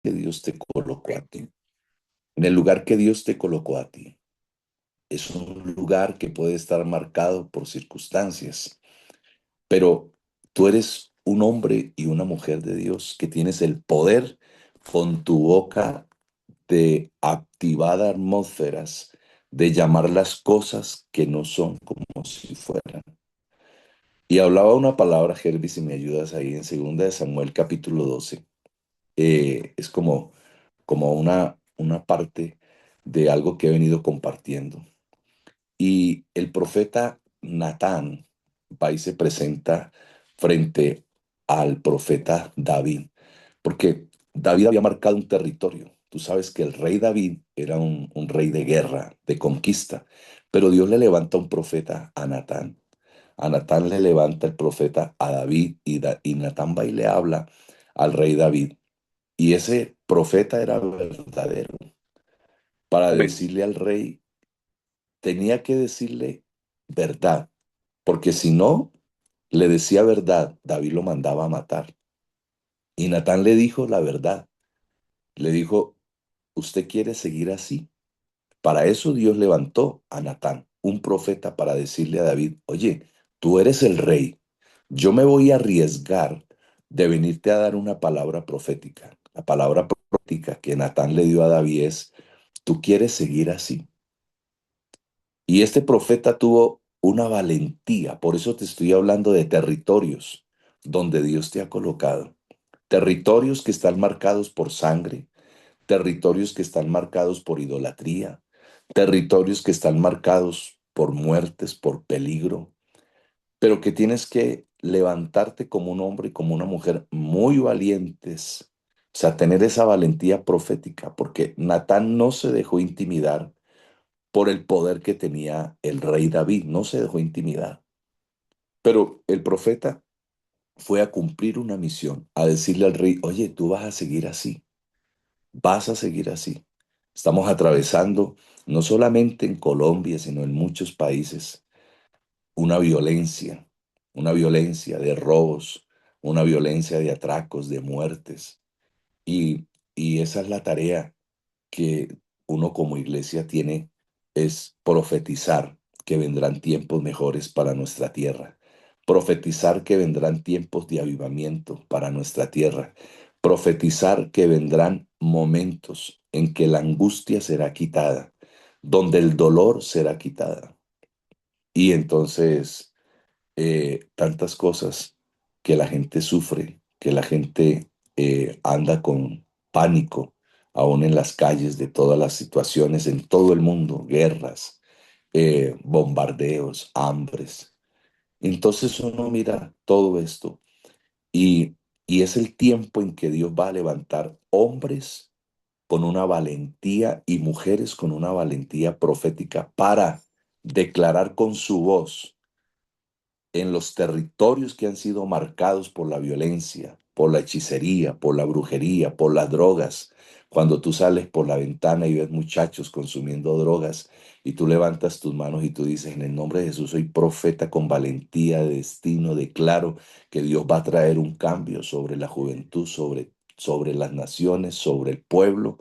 que Dios te colocó a ti, en el lugar que Dios te colocó a ti. Es un lugar que puede estar marcado por circunstancias, pero tú eres un hombre y una mujer de Dios que tienes el poder con tu boca de activar atmósferas, de llamar las cosas que no son como si fueran. Y hablaba una palabra, Herbie, si me ayudas ahí, en 2 Samuel capítulo 12. Es como una parte de algo que he venido compartiendo. Y el profeta Natán va y se presenta frente al profeta David, porque David había marcado un territorio. Tú sabes que el rey David era un rey de guerra, de conquista, pero Dios le levanta un profeta a Natán. A Natán le levanta el profeta a David y Natán va y le habla al rey David. Y ese profeta era verdadero para Amén. decirle al rey, tenía que decirle verdad, porque si no le decía verdad, David lo mandaba a matar. Y Natán le dijo la verdad, le dijo, ¿usted quiere seguir así? Para eso Dios levantó a Natán, un profeta, para decirle a David, oye, tú eres el rey, yo me voy a arriesgar de venirte a dar una palabra profética. La palabra profética que Natán le dio a David es, tú quieres seguir así. Y este profeta tuvo una valentía, por eso te estoy hablando de territorios donde Dios te ha colocado. Territorios que están marcados por sangre, territorios que están marcados por idolatría, territorios que están marcados por muertes, por peligro, pero que tienes que levantarte como un hombre y como una mujer muy valientes, o sea, tener esa valentía profética, porque Natán no se dejó intimidar por el poder que tenía el rey David, no se dejó intimidar. Pero el profeta fue a cumplir una misión, a decirle al rey, oye, tú vas a seguir así, vas a seguir así. Estamos atravesando, no solamente en Colombia, sino en muchos países, una violencia de robos, una violencia de atracos, de muertes. Y, y esa es la tarea que uno como iglesia tiene, es profetizar que vendrán tiempos mejores para nuestra tierra, profetizar que vendrán tiempos de avivamiento para nuestra tierra, profetizar que vendrán momentos en que la angustia será quitada, donde el dolor será quitada. Y entonces tantas cosas que la gente sufre, que la gente anda con pánico, aún en las calles de todas las situaciones, en todo el mundo, guerras, bombardeos, hambres. Entonces uno mira todo esto y, y es el tiempo en que Dios va a levantar hombres con una valentía y mujeres con una valentía profética para declarar con su voz en los territorios que han sido marcados por la violencia, por la hechicería, por la brujería, por las drogas. Cuando tú sales por la ventana y ves muchachos consumiendo drogas y tú levantas tus manos y tú dices, en el nombre de Jesús soy profeta con valentía de destino, declaro que Dios va a traer un cambio sobre la juventud, sobre las naciones, sobre el pueblo.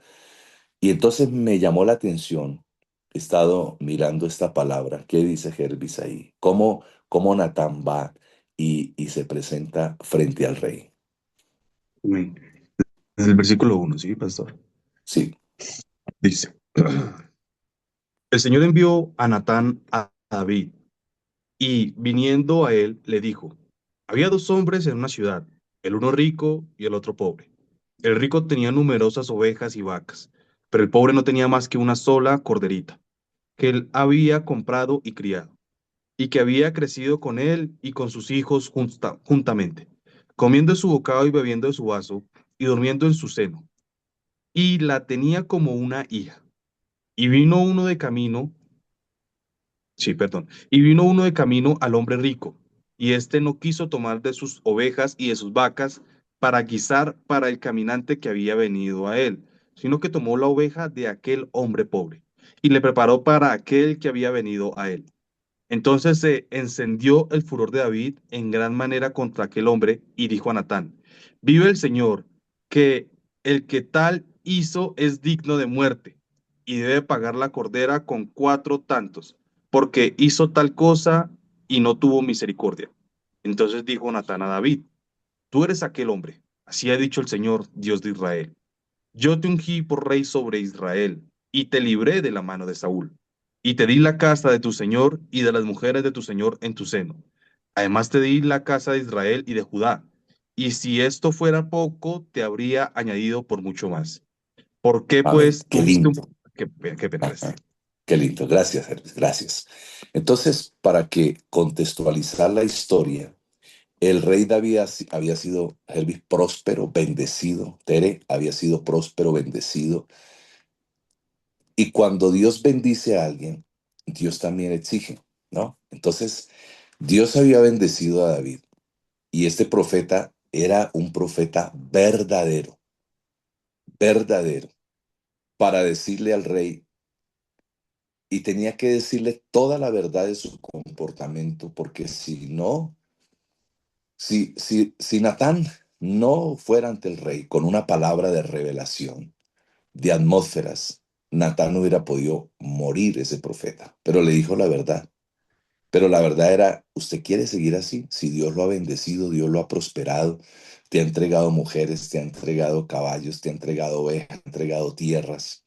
Y entonces me llamó la atención, he estado mirando esta palabra, ¿qué dice Jervis ahí? ¿Cómo Natán va y se presenta frente al rey? Amén. Desde el versículo 1, ¿sí, pastor? Sí, Dice, el Señor envió a Natán a David, y viniendo a él, le dijo, había dos hombres en una ciudad, el uno rico y el otro pobre. El rico tenía numerosas ovejas y vacas, pero el pobre no tenía más que una sola corderita, que él había comprado y criado, y que había crecido con él y con sus hijos juntamente, comiendo de su bocado y bebiendo de su vaso, y durmiendo en su seno, y la tenía como una hija. Y vino uno de camino, sí, perdón, y vino uno de camino al hombre rico, y éste no quiso tomar de sus ovejas y de sus vacas para guisar para el caminante que había venido a él, sino que tomó la oveja de aquel hombre pobre, y le preparó para aquel que había venido a él. Entonces se encendió el furor de David en gran manera contra aquel hombre y dijo a Natán, vive el Señor, que el que tal hizo es digno de muerte y debe pagar la cordera con 4 tantos, porque hizo tal cosa y no tuvo misericordia. Entonces dijo Natán a David, tú eres aquel hombre, así ha dicho el Señor, Dios de Israel. Yo te ungí por rey sobre Israel y te libré de la mano de Saúl. Y te di la casa de tu señor y de las mujeres de tu señor en tu seno. Además te di la casa de Israel y de Judá. Y si esto fuera poco, te habría añadido por mucho más. ¿Por qué Amén. pues Qué tuviste un... lindo. qué pena, Ajá. Qué lindo. Gracias, Hermes. Gracias. Entonces, para que contextualizar la historia, el rey David había sido, Hermes, próspero, bendecido. Tere había sido próspero, bendecido. Y cuando Dios bendice a alguien, Dios también exige, ¿no? Entonces, Dios había bendecido a David y este profeta era un profeta verdadero, verdadero, para decirle al rey, y tenía que decirle toda la verdad de su comportamiento, porque si no, si Natán no fuera ante el rey con una palabra de revelación, de atmósferas, Natán no hubiera podido morir ese profeta, pero le dijo la verdad. Pero la verdad era, ¿usted quiere seguir así? Si Dios lo ha bendecido, Dios lo ha prosperado, te ha entregado mujeres, te ha entregado caballos, te ha entregado ovejas, te ha entregado tierras,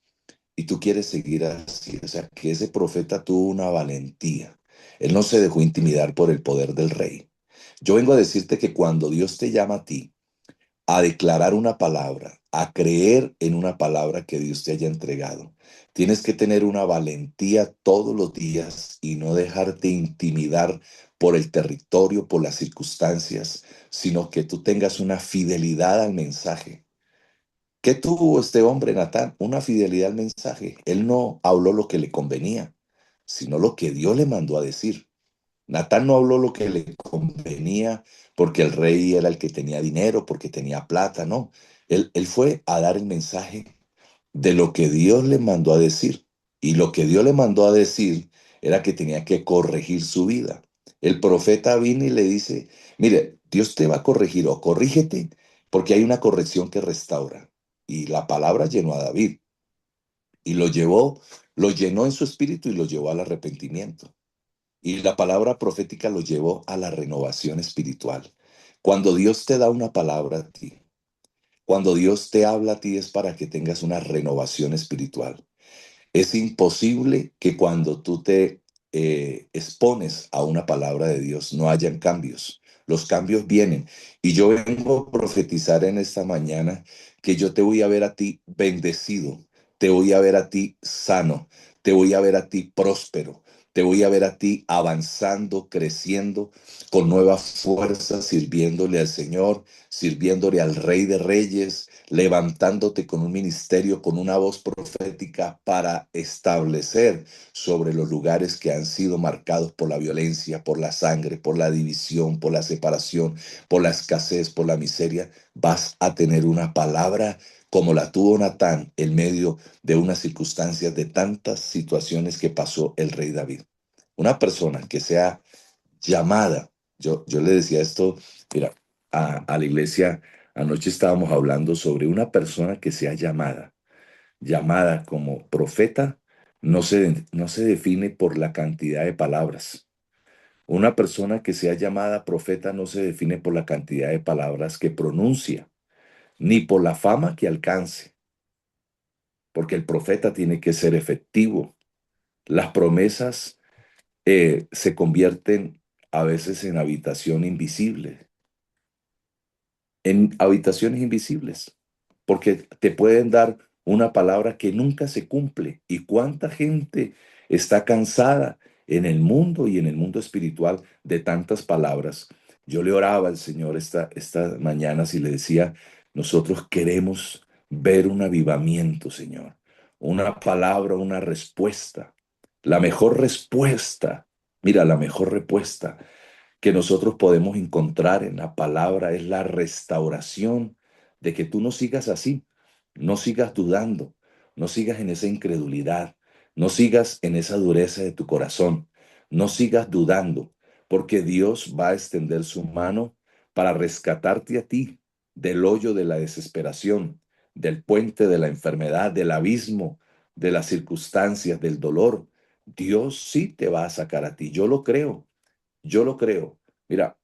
y tú quieres seguir así. O sea, que ese profeta tuvo una valentía. Él no se dejó intimidar por el poder del rey. Yo vengo a decirte que cuando Dios te llama a ti, a declarar una palabra, a creer en una palabra que Dios te haya entregado. Tienes que tener una valentía todos los días y no dejarte intimidar por el territorio, por las circunstancias, sino que tú tengas una fidelidad al mensaje. ¿Qué tuvo este hombre, Natán? Una fidelidad al mensaje. Él no habló lo que le convenía, sino lo que Dios le mandó a decir. Natán no habló lo que le convenía porque el rey era el que tenía dinero, porque tenía plata, no. Él fue a dar el mensaje de lo que Dios le mandó a decir. Y lo que Dios le mandó a decir era que tenía que corregir su vida. El profeta vino y le dice, mire, Dios te va a corregir o corrígete porque hay una corrección que restaura. Y la palabra llenó a David y lo llenó en su espíritu y lo llevó al arrepentimiento. Y la palabra profética lo llevó a la renovación espiritual. Cuando Dios te da una palabra a ti, cuando Dios te habla a ti es para que tengas una renovación espiritual. Es imposible que cuando tú te expones a una palabra de Dios no hayan cambios. Los cambios vienen. Y yo vengo a profetizar en esta mañana que yo te voy a ver a ti bendecido, te voy a ver a ti sano, te voy a ver a ti próspero, te voy a ver a ti avanzando, creciendo, con nuevas fuerzas, sirviéndole al Señor, sirviéndole al Rey de Reyes, levantándote con un ministerio, con una voz profética para establecer sobre los lugares que han sido marcados por la violencia, por la sangre, por la división, por la separación, por la escasez, por la miseria. Vas a tener una palabra como la tuvo Natán en medio de unas circunstancias, de tantas situaciones que pasó el rey David. Una persona que sea llamada. Yo le decía esto, mira, a la iglesia, anoche estábamos hablando sobre una persona que sea llamada. Llamada como profeta no se define por la cantidad de palabras. Una persona que sea llamada profeta no se define por la cantidad de palabras que pronuncia, ni por la fama que alcance, porque el profeta tiene que ser efectivo. Las promesas se convierten a veces en habitación invisible, en habitaciones invisibles, porque te pueden dar una palabra que nunca se cumple. ¿Y cuánta gente está cansada en el mundo y en el mundo espiritual de tantas palabras? Yo le oraba al Señor esta mañana y le decía, nosotros queremos ver un avivamiento, Señor, una palabra, una respuesta, la mejor respuesta. Mira, la mejor respuesta que nosotros podemos encontrar en la palabra es la restauración de que tú no sigas así, no sigas dudando, no sigas en esa incredulidad, no sigas en esa dureza de tu corazón, no sigas dudando, porque Dios va a extender su mano para rescatarte a ti del hoyo de la desesperación, del puente, de la enfermedad, del abismo, de las circunstancias, del dolor, Dios sí te va a sacar a ti. Yo lo creo, yo lo creo. Mira,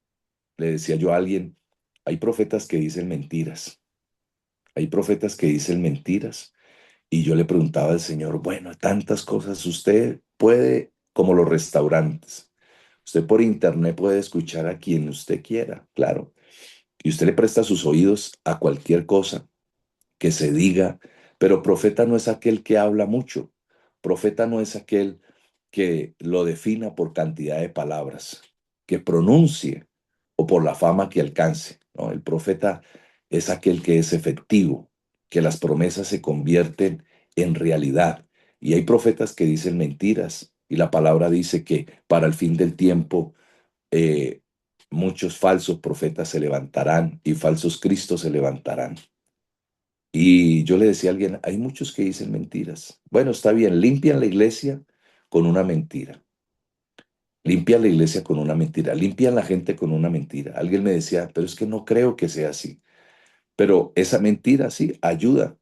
le decía yo a alguien, hay profetas que dicen mentiras, hay profetas que dicen mentiras. Y yo le preguntaba al Señor, bueno, tantas cosas, usted puede, como los restaurantes, usted por internet puede escuchar a quien usted quiera, claro, y usted le presta sus oídos a cualquier cosa que se diga, pero profeta no es aquel que habla mucho, profeta no es aquel que lo defina por cantidad de palabras, que pronuncie o por la fama que alcance, ¿no? El profeta es aquel que es efectivo, que las promesas se convierten en realidad. Y hay profetas que dicen mentiras, y la palabra dice que para el fin del tiempo eh, muchos falsos profetas se levantarán y falsos cristos se levantarán. Y yo le decía a alguien, hay muchos que dicen mentiras. Bueno, está bien, limpian la iglesia con una mentira. Limpian la iglesia con una mentira. Limpian la gente con una mentira. Alguien me decía, pero es que no creo que sea así. Pero esa mentira sí ayuda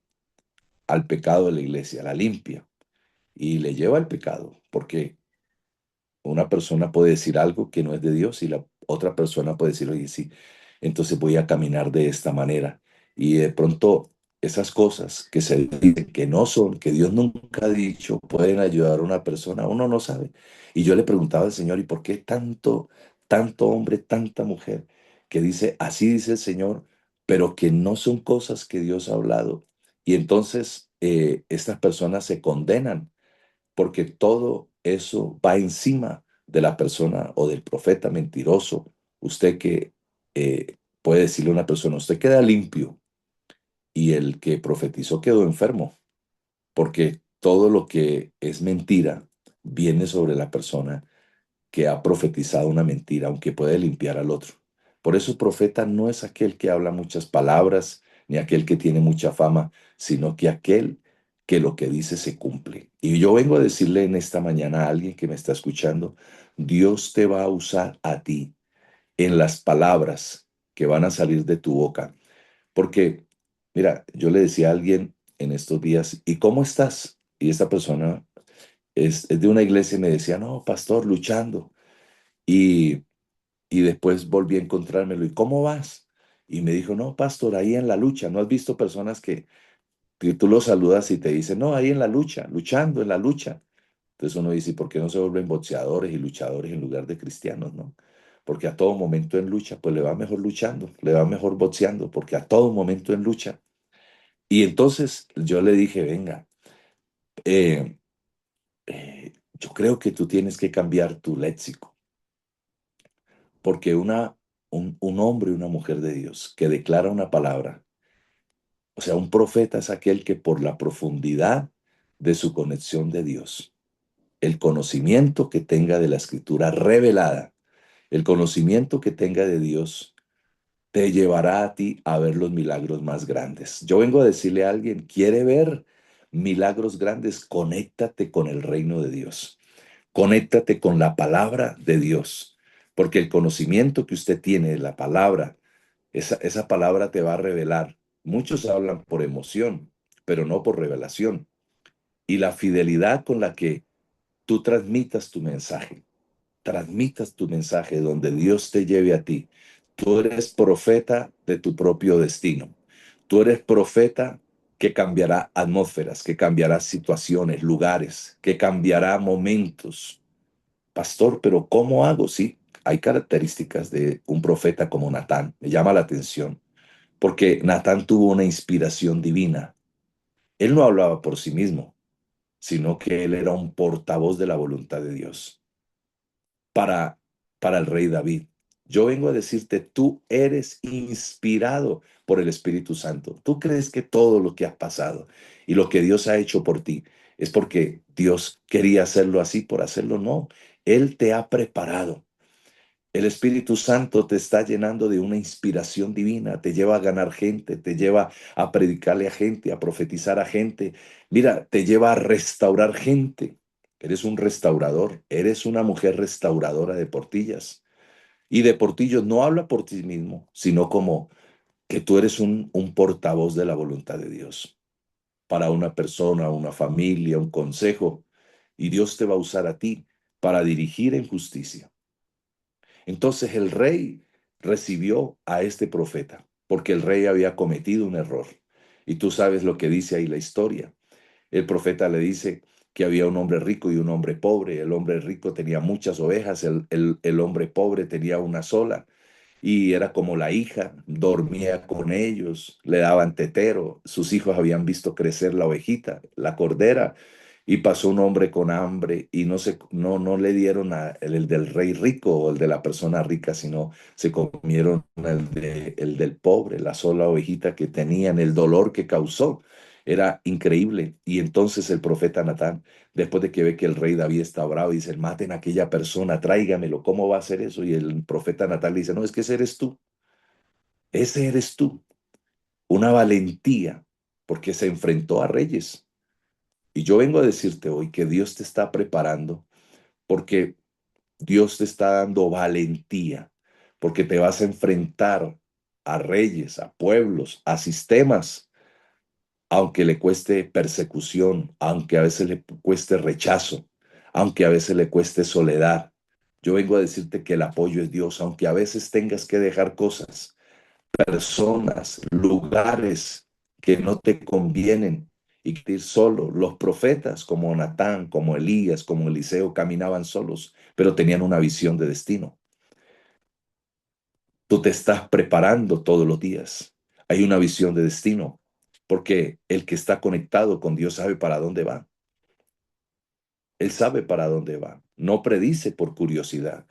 al pecado de la iglesia, la limpia y le lleva al pecado, porque una persona puede decir algo que no es de Dios y la otra persona puede decir, oye, sí, entonces voy a caminar de esta manera. Y de pronto esas cosas que se dicen que no son, que Dios nunca ha dicho, pueden ayudar a una persona, uno no sabe. Y yo le preguntaba al Señor, ¿y por qué tanto hombre, tanta mujer que dice, así dice el Señor, pero que no son cosas que Dios ha hablado? Y entonces estas personas se condenan porque todo eso va encima de la persona o del profeta mentiroso. Usted que puede decirle a una persona, usted queda limpio y el que profetizó quedó enfermo, porque todo lo que es mentira viene sobre la persona que ha profetizado una mentira, aunque puede limpiar al otro. Por eso profeta no es aquel que habla muchas palabras, ni aquel que tiene mucha fama, sino que aquel que lo que dice se cumple. Y yo vengo a decirle en esta mañana a alguien que me está escuchando, Dios te va a usar a ti en las palabras que van a salir de tu boca. Porque, mira, yo le decía a alguien en estos días, ¿y cómo estás? Y esta persona es de una iglesia y me decía, no, pastor, luchando. Y, y después volví a encontrármelo. ¿Y cómo vas? Y me dijo, no, pastor, ahí en la lucha. ¿No has visto personas que tú los saludas y te dicen, no, ahí en la lucha, luchando en la lucha? Entonces uno dice, ¿por qué no se vuelven boxeadores y luchadores en lugar de cristianos, no? Porque a todo momento en lucha, pues le va mejor luchando, le va mejor boxeando, porque a todo momento en lucha. Y entonces yo le dije, venga, eh, yo creo que tú tienes que cambiar tu léxico. Porque un hombre y una mujer de Dios que declara una palabra, o sea, un profeta es aquel que por la profundidad de su conexión de Dios, el conocimiento que tenga de la escritura revelada, el conocimiento que tenga de Dios, te llevará a ti a ver los milagros más grandes. Yo vengo a decirle a alguien, ¿quiere ver milagros grandes? Conéctate con el reino de Dios. Conéctate con la palabra de Dios, porque el conocimiento que usted tiene de la palabra, esa palabra te va a revelar. Muchos hablan por emoción, pero no por revelación. Y la fidelidad con la que tú transmitas tu mensaje donde Dios te lleve a ti. Tú eres profeta de tu propio destino. Tú eres profeta que cambiará atmósferas, que cambiará situaciones, lugares, que cambiará momentos. Pastor, pero ¿cómo hago? Sí, hay características de un profeta como Natán. Me llama la atención, porque Natán tuvo una inspiración divina. Él no hablaba por sí mismo, sino que él era un portavoz de la voluntad de Dios para, para el rey David. Yo vengo a decirte, tú eres inspirado por el Espíritu Santo. ¿Tú crees que todo lo que has pasado y lo que Dios ha hecho por ti es porque Dios quería hacerlo así por hacerlo? No, Él te ha preparado. El Espíritu Santo te está llenando de una inspiración divina, te lleva a ganar gente, te lleva a predicarle a gente, a profetizar a gente. Mira, te lleva a restaurar gente. Eres un restaurador, eres una mujer restauradora de Portillas. Y de Portillo no habla por ti mismo, sino como que tú eres un portavoz de la voluntad de Dios para una persona, una familia, un consejo, y Dios te va a usar a ti para dirigir en justicia. Entonces el rey recibió a este profeta, porque el rey había cometido un error. Y tú sabes lo que dice ahí la historia. El profeta le dice que había un hombre rico y un hombre pobre. El hombre rico tenía muchas ovejas, el hombre pobre tenía una sola y era como la hija, dormía con ellos, le daban tetero, sus hijos habían visto crecer la ovejita, la cordera, y pasó un hombre con hambre y no le dieron el del rey rico o el de la persona rica, sino se comieron el del pobre, la sola ovejita que tenían, el dolor que causó. Era increíble. Y entonces el profeta Natán, después de que ve que el rey David está bravo, dice, maten a aquella persona, tráigamelo, ¿cómo va a hacer eso? Y el profeta Natán le dice, no, es que ese eres tú, una valentía, porque se enfrentó a reyes. Y yo vengo a decirte hoy que Dios te está preparando, porque Dios te está dando valentía, porque te vas a enfrentar a reyes, a pueblos, a sistemas, aunque le cueste persecución, aunque a veces le cueste rechazo, aunque a veces le cueste soledad. Yo vengo a decirte que el apoyo es Dios, aunque a veces tengas que dejar cosas, personas, lugares que no te convienen y que ir solo. Los profetas como Natán, como Elías, como Eliseo caminaban solos, pero tenían una visión de destino. Tú te estás preparando todos los días. Hay una visión de destino, porque el que está conectado con Dios sabe para dónde va. Él sabe para dónde va. No predice por curiosidad.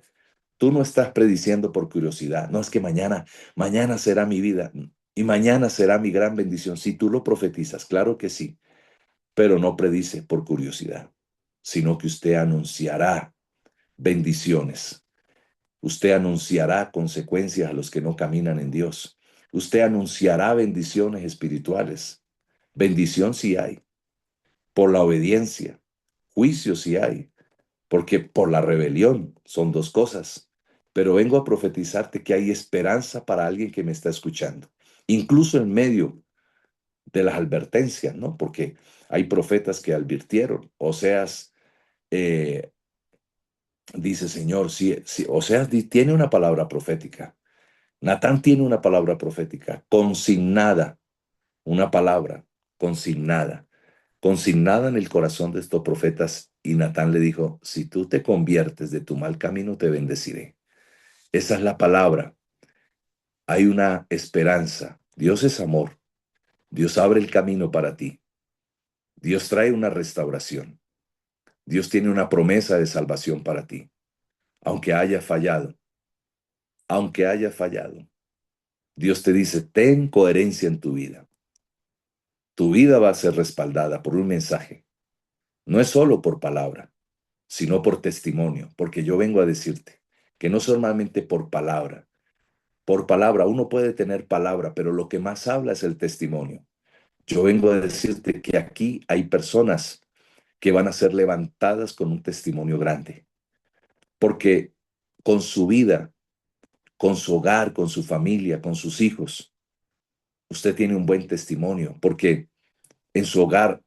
Tú no estás prediciendo por curiosidad. No es que mañana será mi vida y mañana será mi gran bendición. Si tú lo profetizas, claro que sí, pero no predice por curiosidad, sino que usted anunciará bendiciones. Usted anunciará consecuencias a los que no caminan en Dios. Usted anunciará bendiciones espirituales. Bendición sí hay, por la obediencia. Juicio sí hay, porque por la rebelión son dos cosas. Pero vengo a profetizarte que hay esperanza para alguien que me está escuchando, incluso en medio de las advertencias, ¿no? Porque hay profetas que advirtieron. Oseas eh, dice, Señor, si Oseas tiene una palabra profética. Natán tiene una palabra profética, consignada, una palabra consignada, consignada en el corazón de estos profetas. Y Natán le dijo, si tú te conviertes de tu mal camino, te bendeciré. Esa es la palabra. Hay una esperanza. Dios es amor. Dios abre el camino para ti. Dios trae una restauración. Dios tiene una promesa de salvación para ti. Aunque haya fallado, aunque haya fallado, Dios te dice, ten coherencia en tu vida. Tu vida va a ser respaldada por un mensaje. No es solo por palabra, sino por testimonio, porque yo vengo a decirte que no solamente por palabra uno puede tener palabra, pero lo que más habla es el testimonio. Yo vengo a decirte que aquí hay personas que van a ser levantadas con un testimonio grande, porque con su vida, con su hogar, con su familia, con sus hijos, usted tiene un buen testimonio, porque en su hogar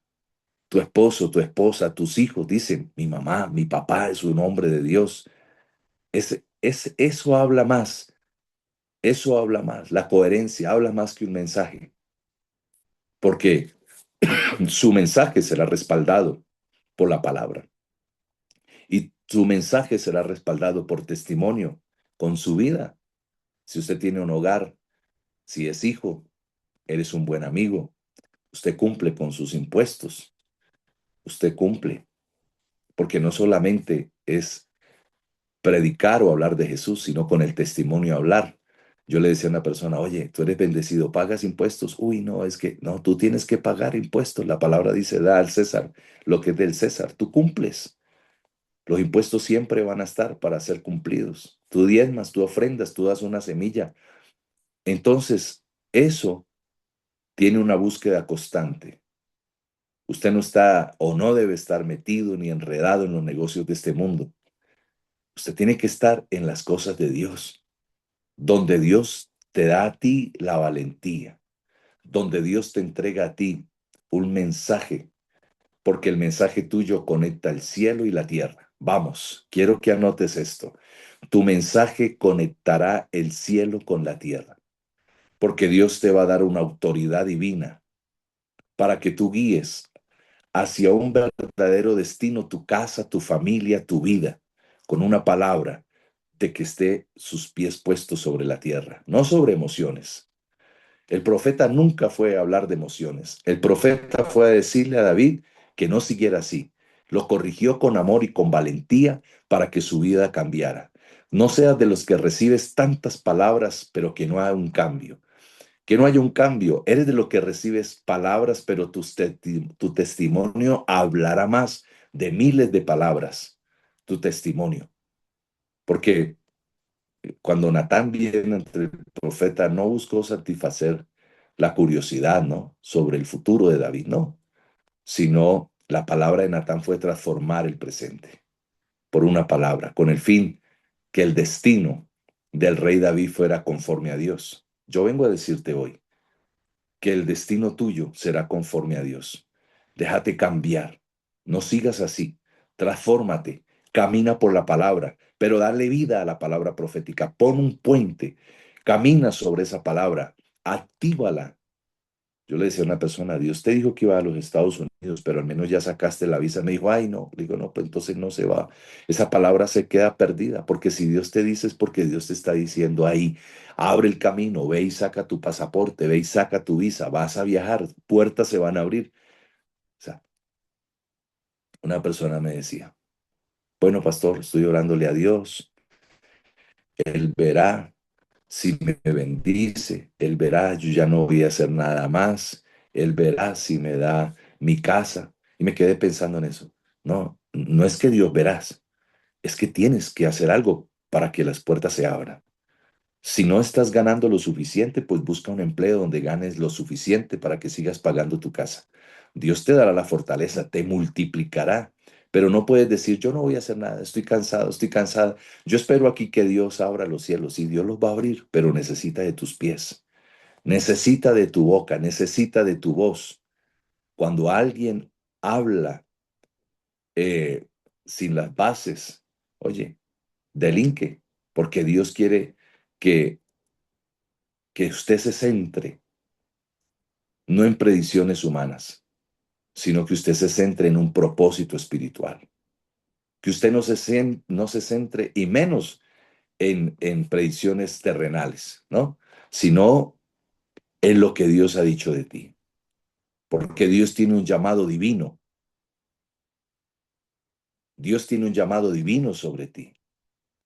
tu esposo, tu esposa, tus hijos dicen, mi mamá, mi papá es un hombre de Dios. Eso habla más, la coherencia habla más que un mensaje, porque su mensaje será respaldado por la palabra y su mensaje será respaldado por testimonio con su vida. Si usted tiene un hogar, si es hijo, eres un buen amigo, usted cumple con sus impuestos, usted cumple, porque no solamente es predicar o hablar de Jesús, sino con el testimonio hablar. Yo le decía a una persona, oye, tú eres bendecido, ¿pagas impuestos? Uy, no, es que no, tú tienes que pagar impuestos. La palabra dice, da al César lo que es del César. Tú cumples. Los impuestos siempre van a estar para ser cumplidos. Tú diezmas, tú ofrendas, tú das una semilla. Entonces, eso tiene una búsqueda constante. Usted no está o no debe estar metido ni enredado en los negocios de este mundo. Usted tiene que estar en las cosas de Dios, donde Dios te da a ti la valentía, donde Dios te entrega a ti un mensaje, porque el mensaje tuyo conecta el cielo y la tierra. Vamos, quiero que anotes esto. Tu mensaje conectará el cielo con la tierra, porque Dios te va a dar una autoridad divina para que tú guíes hacia un verdadero destino tu casa, tu familia, tu vida, con una palabra de que esté sus pies puestos sobre la tierra, no sobre emociones. El profeta nunca fue a hablar de emociones. El profeta fue a decirle a David que no siguiera así. Lo corrigió con amor y con valentía para que su vida cambiara. No seas de los que recibes tantas palabras, pero que no haya un cambio. Que no haya un cambio. Eres de los que recibes palabras, pero tu testimonio hablará más de miles de palabras. Tu testimonio. Porque cuando Natán viene entre el profeta, no buscó satisfacer la curiosidad, ¿no? Sobre el futuro de David, no. Sino la palabra de Natán fue transformar el presente por una palabra, con el fin que el destino del rey David fuera conforme a Dios. Yo vengo a decirte hoy que el destino tuyo será conforme a Dios. Déjate cambiar. No sigas así. Transfórmate. Camina por la palabra, pero dale vida a la palabra profética. Pon un puente. Camina sobre esa palabra. Actívala. Yo le decía a una persona, Dios te dijo que iba a los Estados Unidos, pero al menos ya sacaste la visa. Me dijo, ay, no. Le digo, no, pues entonces no se va. Esa palabra se queda perdida, porque si Dios te dice es porque Dios te está diciendo ahí, abre el camino, ve y saca tu pasaporte, ve y saca tu visa, vas a viajar, puertas se van a abrir. O sea, una persona me decía, bueno, pastor, estoy orándole a Dios, Él verá si me bendice, Él verá, yo ya no voy a hacer nada más, Él verá si me da mi casa. Y me quedé pensando en eso. No, no es que Dios verás, es que tienes que hacer algo para que las puertas se abran. Si no estás ganando lo suficiente, pues busca un empleo donde ganes lo suficiente para que sigas pagando tu casa. Dios te dará la fortaleza, te multiplicará, pero no puedes decir, yo no voy a hacer nada, estoy cansado, estoy cansada. Yo espero aquí que Dios abra los cielos y Dios los va a abrir, pero necesita de tus pies, necesita de tu boca, necesita de tu voz. Cuando alguien habla eh, sin las bases, oye, delinque, porque Dios quiere que, que usted se centre no en predicciones humanas, sino que usted se centre en un propósito espiritual. Que usted no se centre y menos en predicciones terrenales, ¿no? Sino en lo que Dios ha dicho de ti. Porque Dios tiene un llamado divino. Dios tiene un llamado divino sobre ti.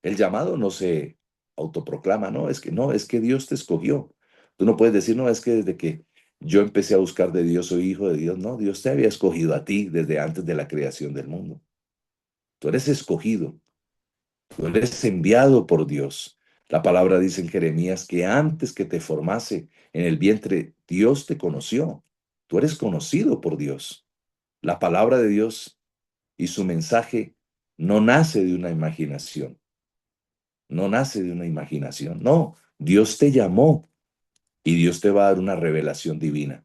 El llamado no se autoproclama, no, es que Dios te escogió. Tú no puedes decir, no, es que desde que yo empecé a buscar de Dios, soy hijo de Dios. No, Dios te había escogido a ti desde antes de la creación del mundo. Tú eres escogido, tú eres enviado por Dios. La palabra dice en Jeremías que antes que te formase en el vientre, Dios te conoció. Tú eres conocido por Dios. La palabra de Dios y su mensaje no nace de una imaginación, no nace de una imaginación, no, Dios te llamó y Dios te va a dar una revelación divina,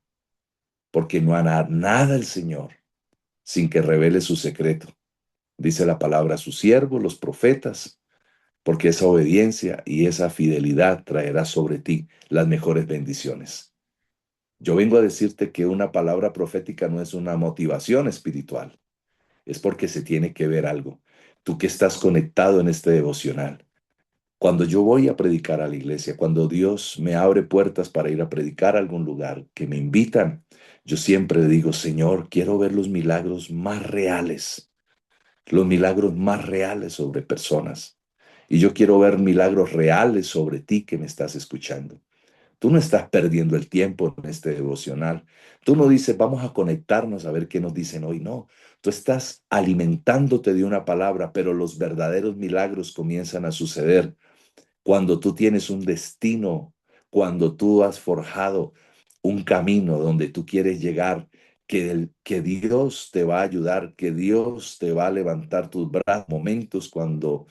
porque no hará nada el Señor sin que revele su secreto. Dice la palabra a sus siervos, los profetas, porque esa obediencia y esa fidelidad traerá sobre ti las mejores bendiciones. Yo vengo a decirte que una palabra profética no es una motivación espiritual, es porque se tiene que ver algo. Tú que estás conectado en este devocional, cuando yo voy a predicar a la iglesia, cuando Dios me abre puertas para ir a predicar a algún lugar, que me invitan, yo siempre digo, Señor, quiero ver los milagros más reales sobre personas. Y yo quiero ver milagros reales sobre ti que me estás escuchando. Tú no estás perdiendo el tiempo en este devocional. Tú no dices, vamos a conectarnos a ver qué nos dicen hoy. No, tú estás alimentándote de una palabra, pero los verdaderos milagros comienzan a suceder cuando tú tienes un destino, cuando tú has forjado un camino donde tú quieres llegar, que Dios te va a ayudar, que Dios te va a levantar tus brazos, momentos cuando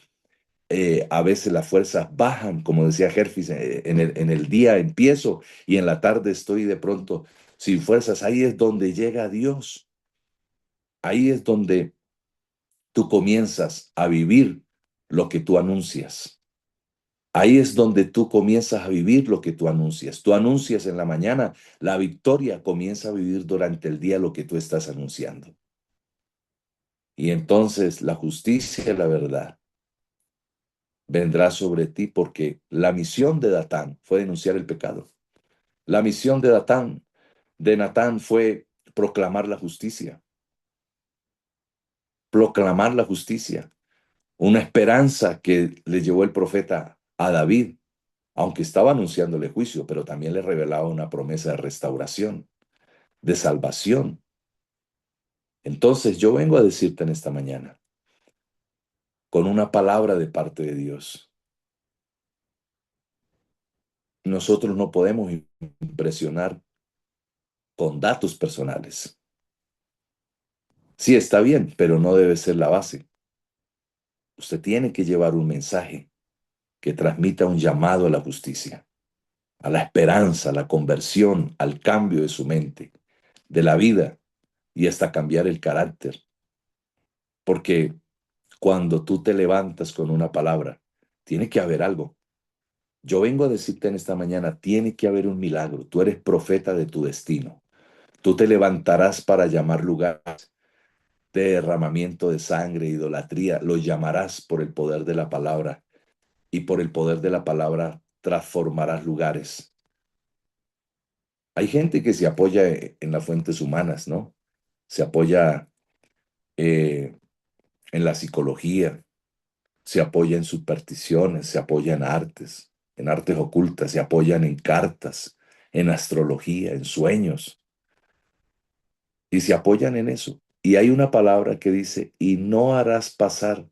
A veces las fuerzas bajan, como decía Jerfis, en el día empiezo y en la tarde estoy de pronto sin fuerzas. Ahí es donde llega Dios. Ahí es donde tú comienzas a vivir lo que tú anuncias. Ahí es donde tú comienzas a vivir lo que tú anuncias. Tú anuncias en la mañana, la victoria comienza a vivir durante el día lo que tú estás anunciando. Y entonces la justicia y la verdad vendrá sobre ti porque la misión de Datán fue denunciar el pecado. La misión de Natán fue proclamar la justicia, una esperanza que le llevó el profeta a David, aunque estaba anunciándole juicio, pero también le revelaba una promesa de restauración, de salvación. Entonces yo vengo a decirte en esta mañana, con una palabra de parte de Dios, nosotros no podemos impresionar con datos personales. Sí, está bien, pero no debe ser la base. Usted tiene que llevar un mensaje que transmita un llamado a la justicia, a la esperanza, a la conversión, al cambio de su mente, de la vida y hasta cambiar el carácter. Porque cuando tú te levantas con una palabra, tiene que haber algo. Yo vengo a decirte en esta mañana, tiene que haber un milagro. Tú eres profeta de tu destino. Tú te levantarás para llamar lugares de derramamiento de sangre, idolatría. Lo llamarás por el poder de la palabra y por el poder de la palabra transformarás lugares. Hay gente que se apoya en las fuentes humanas, ¿no? Se apoya eh, en la psicología, se apoya en supersticiones, se apoya en artes ocultas, se apoyan en cartas, en astrología, en sueños, y se apoyan en eso. Y hay una palabra que dice, y no harás pasar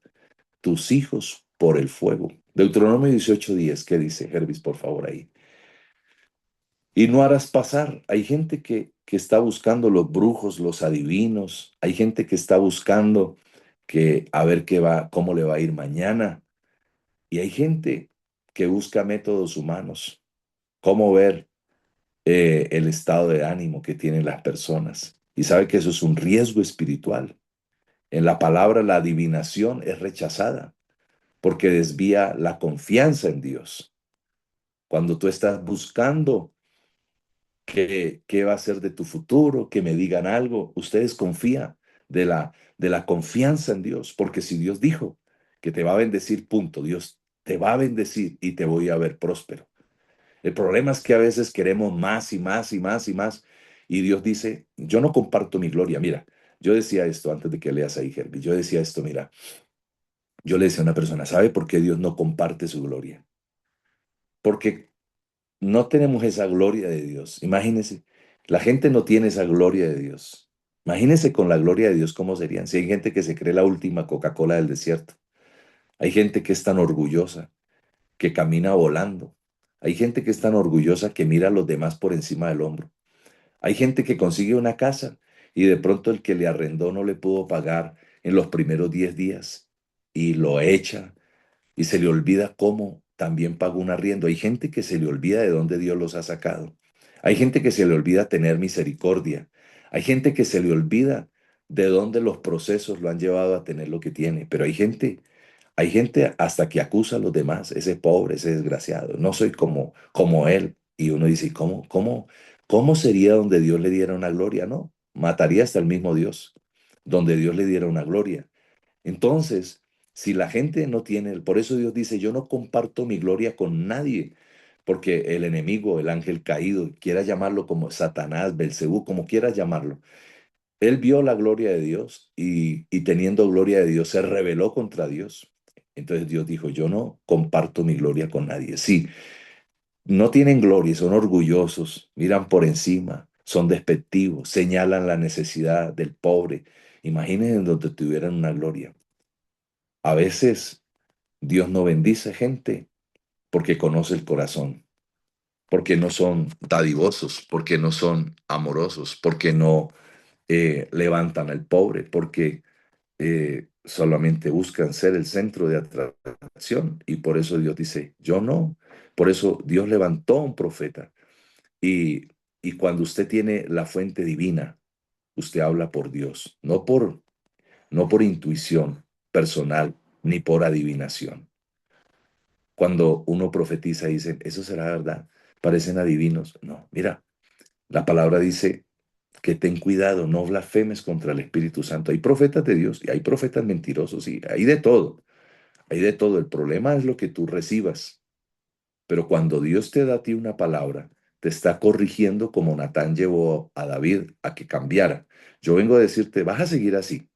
tus hijos por el fuego. Deuteronomio 18:10, ¿qué dice, Hervis, por favor, ahí? Y no harás pasar. Hay gente que está buscando los brujos, los adivinos. Hay gente que está buscando que a ver qué va, cómo le va a ir mañana. Y hay gente que busca métodos humanos, cómo ver el estado de ánimo que tienen las personas. Y sabe que eso es un riesgo espiritual. En la palabra, la adivinación es rechazada porque desvía la confianza en Dios. Cuando tú estás buscando qué va a ser de tu futuro, que me digan algo. Ustedes confían de la confianza en Dios, porque si Dios dijo que te va a bendecir, punto, Dios te va a bendecir y te voy a ver próspero. El problema es que a veces queremos más y más y más y más, y Dios dice, yo no comparto mi gloria. Mira, yo decía esto antes de que leas ahí, Herbie, yo decía esto, mira, yo le decía a una persona, ¿sabe por qué Dios no comparte su gloria? Porque no tenemos esa gloria de Dios. Imagínense, la gente no tiene esa gloria de Dios. Imagínense con la gloria de Dios cómo serían. Si hay gente que se cree la última Coca-Cola del desierto. Hay gente que es tan orgullosa, que camina volando. Hay gente que es tan orgullosa que mira a los demás por encima del hombro. Hay gente que consigue una casa y de pronto el que le arrendó no le pudo pagar en los primeros 10 días y lo echa y se le olvida cómo también pagó un arriendo. Hay gente que se le olvida de dónde Dios los ha sacado. Hay gente que se le olvida tener misericordia. Hay gente que se le olvida de dónde los procesos lo han llevado a tener lo que tiene. Pero hay gente hasta que acusa a los demás, ese pobre, ese desgraciado. No soy como él. Y uno dice, ¿cómo sería donde Dios le diera una gloria? No, mataría hasta el mismo Dios, donde Dios le diera una gloria. Entonces, si la gente no tiene, por eso Dios dice, yo no comparto mi gloria con nadie, porque el enemigo, el ángel caído, quiera llamarlo como Satanás, Belcebú, como quiera llamarlo, él vio la gloria de Dios y teniendo gloria de Dios se rebeló contra Dios. Entonces Dios dijo, yo no comparto mi gloria con nadie. Sí, no tienen gloria, son orgullosos, miran por encima, son despectivos, señalan la necesidad del pobre. Imagínense donde tuvieran una gloria. A veces Dios no bendice gente porque conoce el corazón, porque no son dadivosos, porque no son amorosos, porque no levantan al pobre, porque solamente buscan ser el centro de atracción y por eso Dios dice, yo no. Por eso Dios levantó a un profeta y, y cuando usted tiene la fuente divina, usted habla por Dios, no por intuición personal ni por adivinación. Cuando uno profetiza, dicen, ¿eso será verdad? Parecen adivinos. No, mira, la palabra dice que ten cuidado, no blasfemes contra el Espíritu Santo. Hay profetas de Dios y hay profetas mentirosos y hay de todo, hay de todo. El problema es lo que tú recibas. Pero cuando Dios te da a ti una palabra, te está corrigiendo como Natán llevó a David a que cambiara. Yo vengo a decirte, vas a seguir así,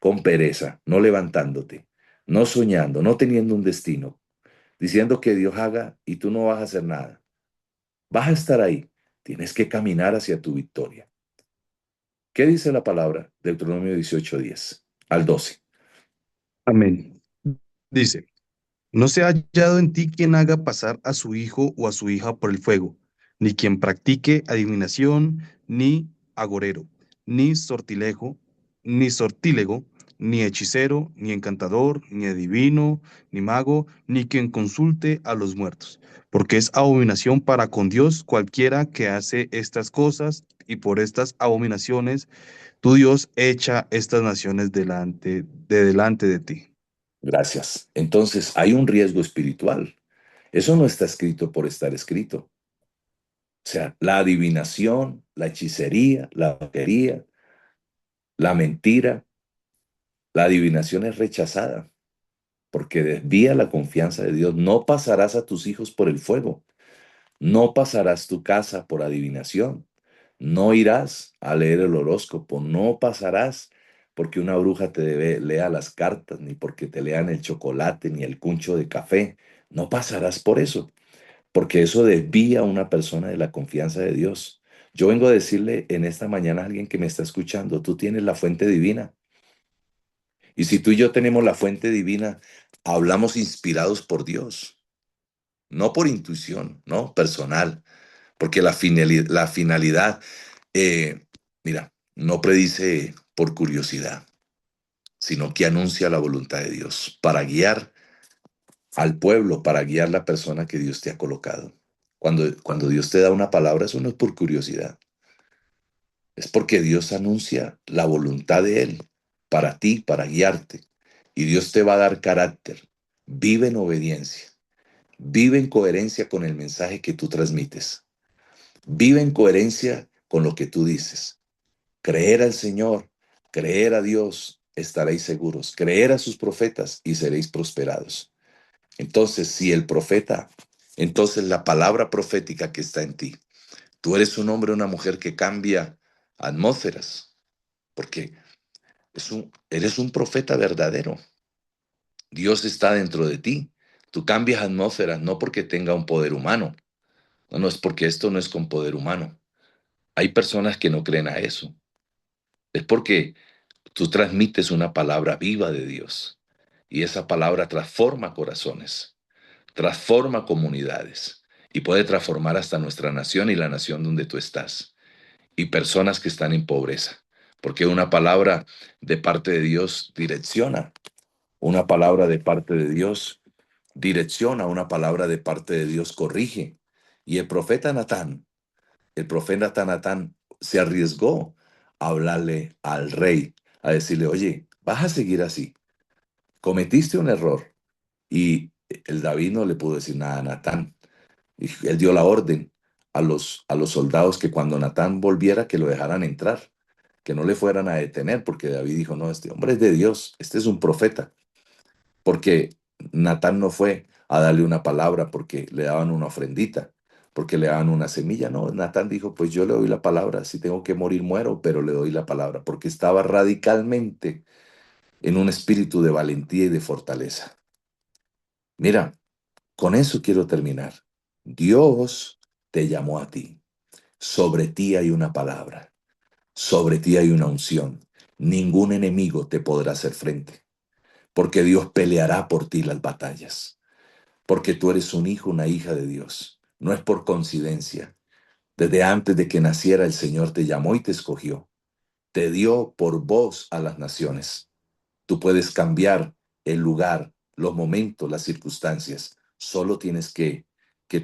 con pereza, no levantándote, no soñando, no teniendo un destino, diciendo que Dios haga y tú no vas a hacer nada. Vas a estar ahí. Tienes que caminar hacia tu victoria. ¿Qué dice la palabra? Deuteronomio 18:10 al 12. Amén. Dice, no se ha hallado en ti quien haga pasar a su hijo o a su hija por el fuego, ni quien practique adivinación, ni agorero, ni sortílego, ni hechicero, ni encantador, ni adivino, ni mago, ni quien consulte a los muertos, porque es abominación para con Dios cualquiera que hace estas cosas, y por estas abominaciones tu Dios echa estas naciones delante de ti. Gracias. Entonces, hay un riesgo espiritual. Eso no está escrito por estar escrito. O sea, la adivinación, la hechicería, la brujería, la mentira, la adivinación es rechazada porque desvía la confianza de Dios. No pasarás a tus hijos por el fuego. No pasarás tu casa por adivinación. No irás a leer el horóscopo. No pasarás porque una bruja lea las cartas, ni porque te lean el chocolate, ni el cuncho de café. No pasarás por eso, porque eso desvía a una persona de la confianza de Dios. Yo vengo a decirle en esta mañana a alguien que me está escuchando, tú tienes la fuente divina. Y si tú y yo tenemos la fuente divina, hablamos inspirados por Dios, no por intuición, no personal. Porque la finalidad, eh, mira, no predice por curiosidad, sino que anuncia la voluntad de Dios para guiar al pueblo, para guiar la persona que Dios te ha colocado. Cuando Dios te da una palabra, eso no es por curiosidad, es porque Dios anuncia la voluntad de Él para ti, para guiarte. Y Dios te va a dar carácter. Vive en obediencia, vive en coherencia con el mensaje que tú transmites. Vive en coherencia con lo que tú dices. Creer al Señor, creer a Dios, estaréis seguros. Creer a sus profetas y seréis prosperados. Entonces, si el profeta, entonces la palabra profética que está en ti, tú eres un hombre o una mujer que cambia atmósferas, porque eres un profeta verdadero. Dios está dentro de ti. Tú cambias atmósferas no porque tenga un poder humano. No, no es porque esto no es con poder humano. Hay personas que no creen a eso. Es porque tú transmites una palabra viva de Dios y esa palabra transforma corazones, transforma comunidades y puede transformar hasta nuestra nación y la nación donde tú estás y personas que están en pobreza. Porque una palabra de parte de Dios direcciona, una palabra de parte de Dios direcciona, una palabra de parte de Dios corrige. Y el profeta Natán se arriesgó a hablarle al rey, a decirle, oye, vas a seguir así, cometiste un error. Y el David no le pudo decir nada a Natán. Y él dio la orden a los soldados que cuando Natán volviera, que lo dejaran entrar, que no le fueran a detener, porque David dijo, no, este hombre es de Dios, este es un profeta. Porque Natán no fue a darle una palabra porque le daban una ofrendita, porque le daban una semilla. No, Natán dijo, pues yo le doy la palabra, si tengo que morir muero, pero le doy la palabra, porque estaba radicalmente en un espíritu de valentía y de fortaleza. Mira, con eso quiero terminar. Dios te llamó a ti. Sobre ti hay una palabra, sobre ti hay una unción. Ningún enemigo te podrá hacer frente, porque Dios peleará por ti las batallas. Porque tú eres un hijo, una hija de Dios. No es por coincidencia. Desde antes de que naciera el Señor te llamó y te escogió. te dio por voz a las naciones. Tú puedes cambiar el lugar, los momentos, las circunstancias. Solo tienes que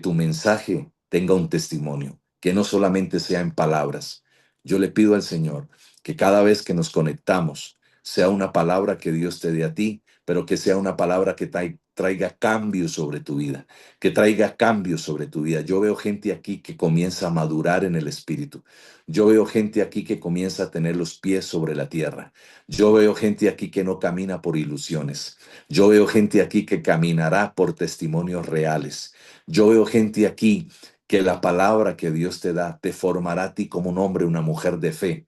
tu mensaje tenga un testimonio, que no solamente sea en palabras. Yo le pido al Señor que cada vez que nos conectamos sea una palabra que Dios te dé a ti, pero que sea una palabra que traiga cambios sobre tu vida, que traiga cambios sobre tu vida. Yo veo gente aquí que comienza a madurar en el espíritu. Yo veo gente aquí que comienza a tener los pies sobre la tierra. Yo veo gente aquí que no camina por ilusiones. Yo veo gente aquí que caminará por testimonios reales. Yo veo gente aquí que la palabra que Dios te da te formará a ti como un hombre, una mujer de fe,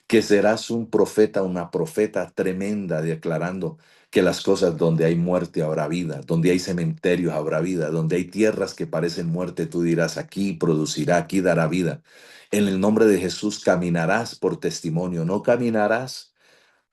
que serás un profeta, una profeta tremenda declarando que las cosas donde hay muerte habrá vida, donde hay cementerios habrá vida, donde hay tierras que parecen muerte, tú dirás aquí producirá, aquí dará vida. En el nombre de Jesús caminarás por testimonio, no caminarás.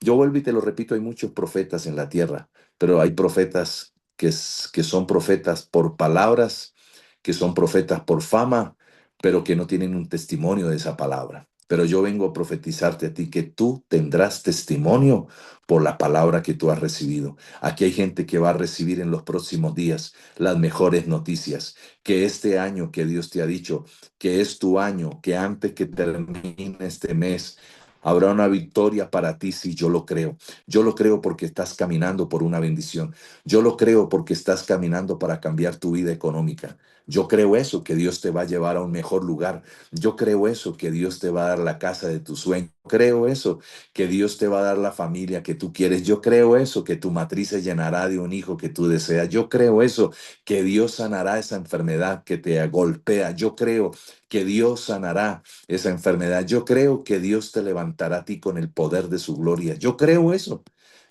Yo vuelvo y te lo repito, hay muchos profetas en la tierra, pero hay profetas que son profetas por palabras, que son profetas por fama, pero que no tienen un testimonio de esa palabra. Pero yo vengo a profetizarte a ti que tú tendrás testimonio por la palabra que tú has recibido. Aquí hay gente que va a recibir en los próximos días las mejores noticias, que este año que Dios te ha dicho, que es tu año, que antes que termine este mes, habrá una victoria para ti si yo lo creo. Yo lo creo porque estás caminando por una bendición. Yo lo creo porque estás caminando para cambiar tu vida económica. Yo creo eso, que Dios te va a llevar a un mejor lugar. Yo creo eso, que Dios te va a dar la casa de tus sueños. Creo eso, que Dios te va a dar la familia que tú quieres. Yo creo eso, que tu matriz se llenará de un hijo que tú deseas. Yo creo eso, que Dios sanará esa enfermedad que te golpea. Yo creo que Dios sanará esa enfermedad. Yo creo que Dios te levantará a ti con el poder de su gloria. Yo creo eso.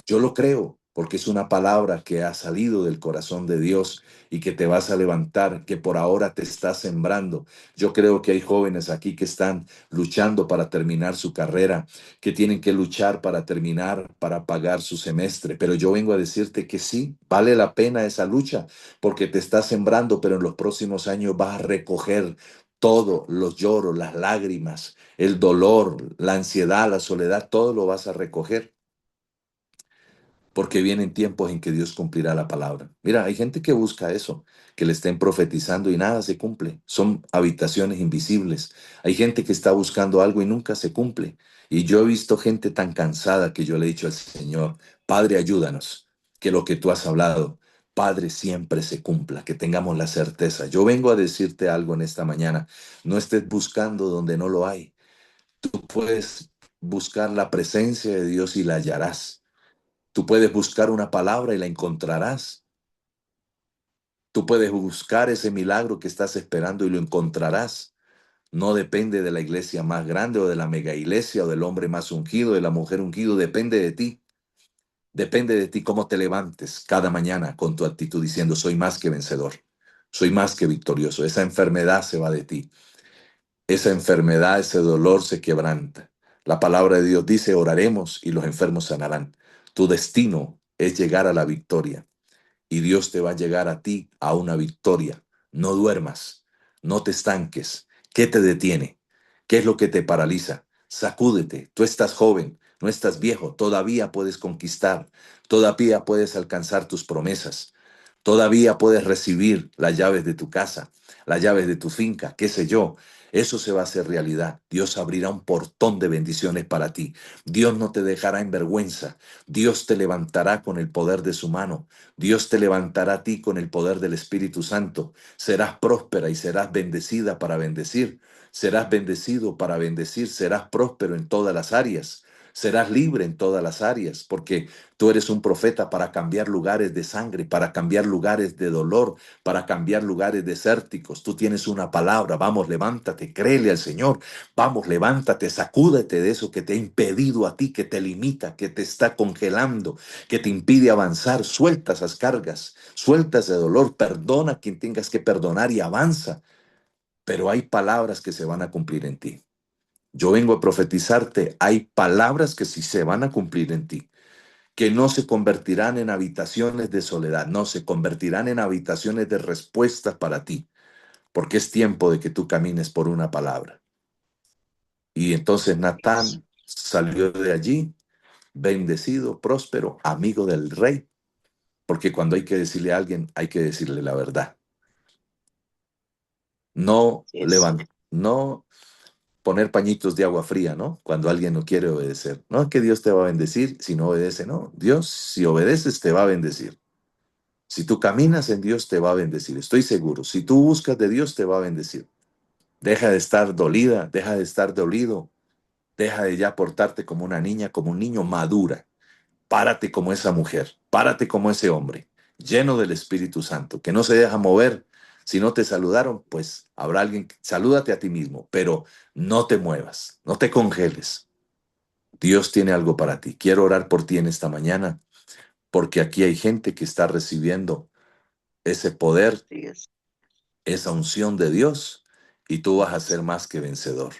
Yo lo creo porque es una palabra que ha salido del corazón de Dios y que te vas a levantar, que por ahora te está sembrando. Yo creo que hay jóvenes aquí que están luchando para terminar su carrera, que tienen que luchar para terminar, para pagar su semestre. Pero yo vengo a decirte que sí, vale la pena esa lucha porque te está sembrando, pero en los próximos años vas a recoger todo, los lloros, las lágrimas, el dolor, la ansiedad, la soledad, todo lo vas a recoger, porque vienen tiempos en que Dios cumplirá la palabra. Mira, hay gente que busca eso, que le estén profetizando y nada se cumple. Son habitaciones invisibles. Hay gente que está buscando algo y nunca se cumple. Y yo he visto gente tan cansada que yo le he dicho al Señor, Padre, ayúdanos, que lo que tú has hablado, Padre, siempre se cumpla, que tengamos la certeza. Yo vengo a decirte algo en esta mañana. No estés buscando donde no lo hay. Tú puedes buscar la presencia de Dios y la hallarás. Tú puedes buscar una palabra y la encontrarás. Tú puedes buscar ese milagro que estás esperando y lo encontrarás. No depende de la iglesia más grande o de la mega iglesia o del hombre más ungido, de la mujer ungido. Depende de ti. Depende de ti cómo te levantes cada mañana con tu actitud diciendo, soy más que vencedor. Soy más que victorioso. Esa enfermedad se va de ti. Esa enfermedad, ese dolor se quebranta. La palabra de Dios dice, oraremos y los enfermos sanarán. Tu destino es llegar a la victoria. Y Dios te va a llegar a ti a una victoria. No duermas, no te estanques. ¿Qué te detiene? ¿Qué es lo que te paraliza? Sacúdete. Tú estás joven, no estás viejo. Todavía puedes conquistar. Todavía puedes alcanzar tus promesas. Todavía puedes recibir las llaves de tu casa, las llaves de tu finca, qué sé yo. Eso se va a hacer realidad. Dios abrirá un portón de bendiciones para ti. Dios no te dejará en vergüenza. Dios te levantará con el poder de su mano. Dios te levantará a ti con el poder del Espíritu Santo. Serás próspera y serás bendecida para bendecir. Serás bendecido para bendecir. Serás próspero en todas las áreas. Serás libre en todas las áreas, porque tú eres un profeta para cambiar lugares de sangre, para cambiar lugares de dolor, para cambiar lugares desérticos. Tú tienes una palabra. Vamos, levántate, créele al Señor. Vamos, levántate, sacúdete de eso que te ha impedido a ti, que te limita, que te está congelando, que te impide avanzar. Suelta esas cargas, suelta ese dolor, perdona a quien tengas que perdonar y avanza. Pero hay palabras que se van a cumplir en ti. Yo vengo a profetizarte, hay palabras que sí se van a cumplir en ti, que no se convertirán en habitaciones de soledad, no, se convertirán en habitaciones de respuestas para ti, porque es tiempo de que tú camines por una palabra. Y entonces Yes. Natán salió de allí bendecido, próspero, amigo del rey, porque cuando hay que decirle a alguien, hay que decirle la verdad. No Así es. levantar, no poner pañitos de agua fría, ¿no? Cuando alguien no quiere obedecer. No es que Dios te va a bendecir si no obedece, no. Dios, si obedeces, te va a bendecir. Si tú caminas en Dios, te va a bendecir. Estoy seguro. Si tú buscas de Dios, te va a bendecir. Deja de estar dolida, deja de estar dolido, deja de ya portarte como una niña, como un niño madura. Párate como esa mujer, párate como ese hombre, lleno del Espíritu Santo, que no se deja mover. Si no te saludaron, pues habrá alguien, salúdate a ti mismo, pero no te muevas, no te congeles. Dios tiene algo para ti. Quiero orar por ti en esta mañana, porque aquí hay gente que está recibiendo ese poder, Así es. esa unción de Dios, y tú vas a ser más que vencedor.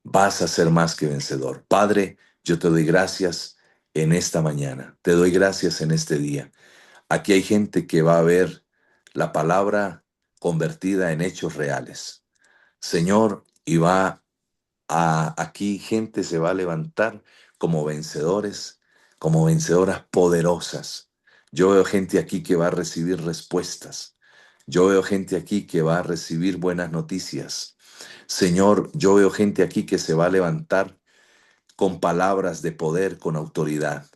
Vas a ser más que vencedor. Padre, yo te doy gracias en esta mañana. Te doy gracias en este día. Aquí hay gente que va a ver la palabra convertida en hechos reales. Señor, y va a aquí gente se va a levantar como vencedores, como vencedoras poderosas. Yo veo gente aquí que va a recibir respuestas. Yo veo gente aquí que va a recibir buenas noticias. Señor, yo veo gente aquí que se va a levantar con palabras de poder, con autoridad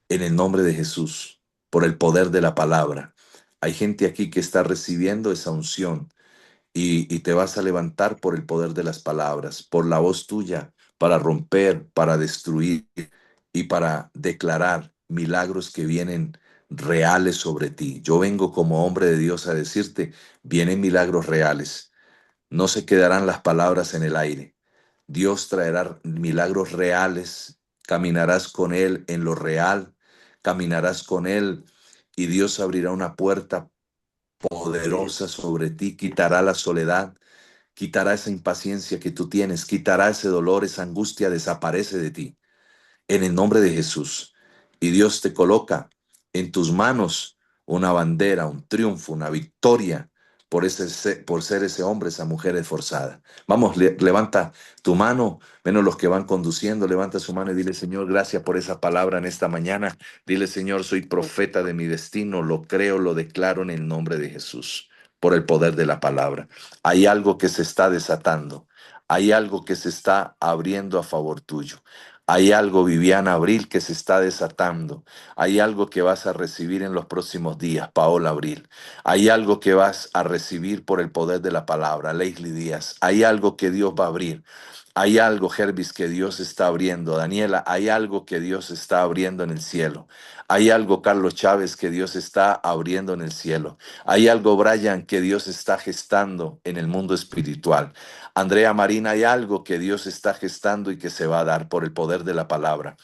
en el nombre de Jesús, por el poder de la palabra. Hay gente aquí que está recibiendo esa unción y te vas a levantar por el poder de las palabras, por la voz tuya, para romper, para destruir y para declarar milagros que vienen reales sobre ti. Yo vengo como hombre de Dios a decirte, vienen milagros reales. No se quedarán las palabras en el aire. Dios traerá milagros reales. Caminarás con Él en lo real. Caminarás con Él y Dios abrirá una puerta Así poderosa es. sobre ti. Quitará la soledad. Quitará esa impaciencia que tú tienes. Quitará ese dolor, esa angustia. Desaparece de ti en el nombre de Jesús. Y Dios te coloca en tus manos una bandera, un triunfo, una victoria por ser ese hombre, esa mujer esforzada. Vamos, levanta tu mano, menos los que van conduciendo, levanta su mano y dile, Señor, gracias por esa palabra en esta mañana. Dile, Señor, soy profeta de mi destino, lo creo, lo declaro en el nombre de Jesús, por el poder de la palabra. Hay algo que se está desatando. Hay algo que se está abriendo a favor tuyo. Hay algo, Viviana Abril, que se está desatando. Hay algo que vas a recibir en los próximos días, Paola Abril. Hay algo que vas a recibir por el poder de la palabra, Leslie Díaz. Hay algo que Dios va a abrir. Hay algo, Hervis, que Dios está abriendo. Daniela, hay algo que Dios está abriendo en el cielo. Hay algo, Carlos Chávez, que Dios está abriendo en el cielo. Hay algo, Brian, que Dios está gestando en el mundo espiritual. Andrea Marina, hay algo que Dios está gestando y que se va a dar por el poder de la palabra.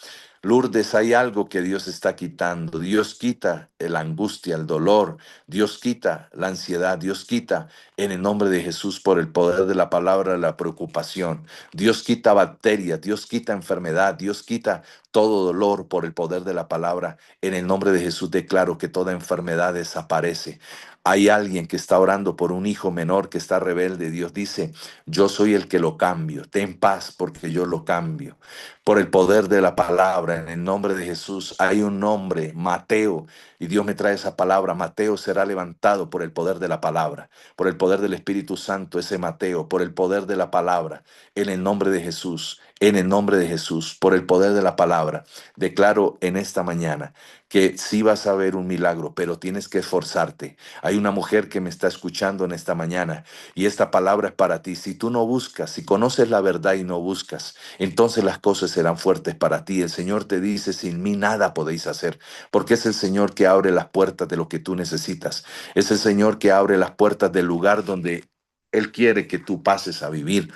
Lourdes, hay algo que Dios está quitando. Dios quita la angustia, el dolor. Dios quita la ansiedad. Dios quita en el nombre de Jesús por el poder de la palabra la preocupación. Dios quita bacterias. Dios quita enfermedad. Dios quita todo dolor por el poder de la palabra. En el nombre de Jesús declaro que toda enfermedad desaparece. Hay alguien que está orando por un hijo menor que está rebelde. Dios dice, yo soy el que lo cambio. Ten paz porque yo lo cambio. Por el poder de la palabra, en el nombre de Jesús, hay un nombre, Mateo, y Dios me trae esa palabra. Mateo será levantado por el poder de la palabra, por el poder del Espíritu Santo, ese Mateo, por el poder de la palabra, en el nombre de Jesús. En el nombre de Jesús, por el poder de la palabra, declaro en esta mañana que sí vas a ver un milagro, pero tienes que esforzarte. Hay una mujer que me está escuchando en esta mañana y esta palabra es para ti. Si tú no buscas, si conoces la verdad y no buscas, entonces las cosas serán fuertes para ti. El Señor te dice, sin mí nada podéis hacer, porque es el Señor que abre las puertas de lo que tú necesitas. Es el Señor que abre las puertas del lugar donde Él quiere que tú pases a vivir.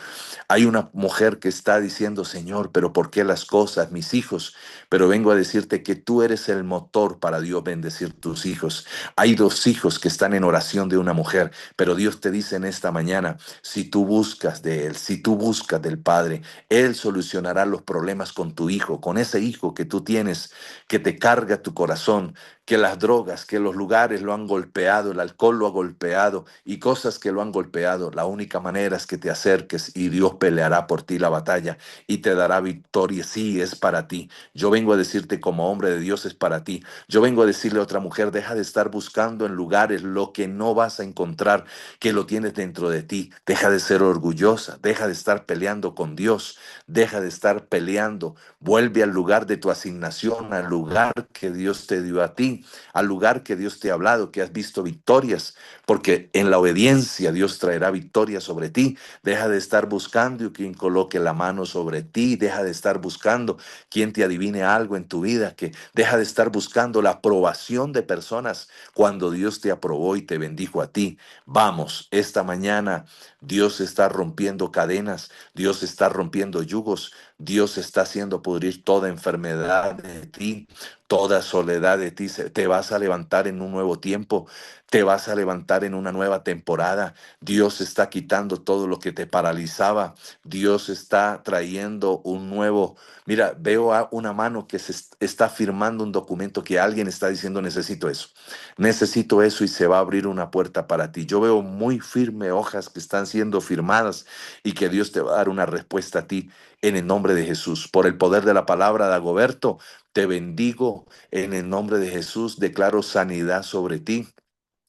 Hay una mujer que está diciendo, Señor, pero ¿por qué las cosas, mis hijos? Pero vengo a decirte que tú eres el motor para Dios bendecir tus hijos. Hay dos hijos que están en oración de una mujer, pero Dios te dice en esta mañana, si tú buscas de Él, si tú buscas del Padre, Él solucionará los problemas con tu hijo, con ese hijo que tú tienes, que te carga tu corazón, que las drogas, que los lugares lo han golpeado, el alcohol lo ha golpeado y cosas que lo han golpeado. La única manera es que te acerques y Dios peleará por ti la batalla y te dará victoria. Sí, es para ti. Yo vengo a decirte como hombre de Dios, es para ti. Yo vengo a decirle a otra mujer, deja de estar buscando en lugares lo que no vas a encontrar, que lo tienes dentro de ti. Deja de ser orgullosa, deja de estar peleando con Dios, deja de estar peleando. Vuelve al lugar de tu asignación, al lugar que Dios te dio a ti, al lugar que Dios te ha hablado, que has visto victorias, porque en la obediencia Dios traerá victorias sobre ti. Deja de estar buscando quien coloque la mano sobre ti, deja de estar buscando quien te adivine algo en tu vida, que deja de estar buscando la aprobación de personas cuando Dios te aprobó y te bendijo a ti. Vamos, esta mañana Dios está rompiendo cadenas, Dios está rompiendo yugos, Dios está haciendo pudrir toda enfermedad de ti, toda soledad de ti. Te vas a levantar en un nuevo tiempo, te vas a levantar en una nueva temporada. Dios está quitando todo lo que te paralizaba. Dios está trayendo un nuevo. Mira, veo a una mano que está firmando un documento que alguien está diciendo necesito eso y se va a abrir una puerta para ti. Yo veo muy firme hojas que están siendo firmadas y que Dios te va a dar una respuesta a ti en el nombre de Jesús. Por el poder de la palabra de Agoberto, te bendigo en el nombre de Jesús, declaro sanidad sobre ti.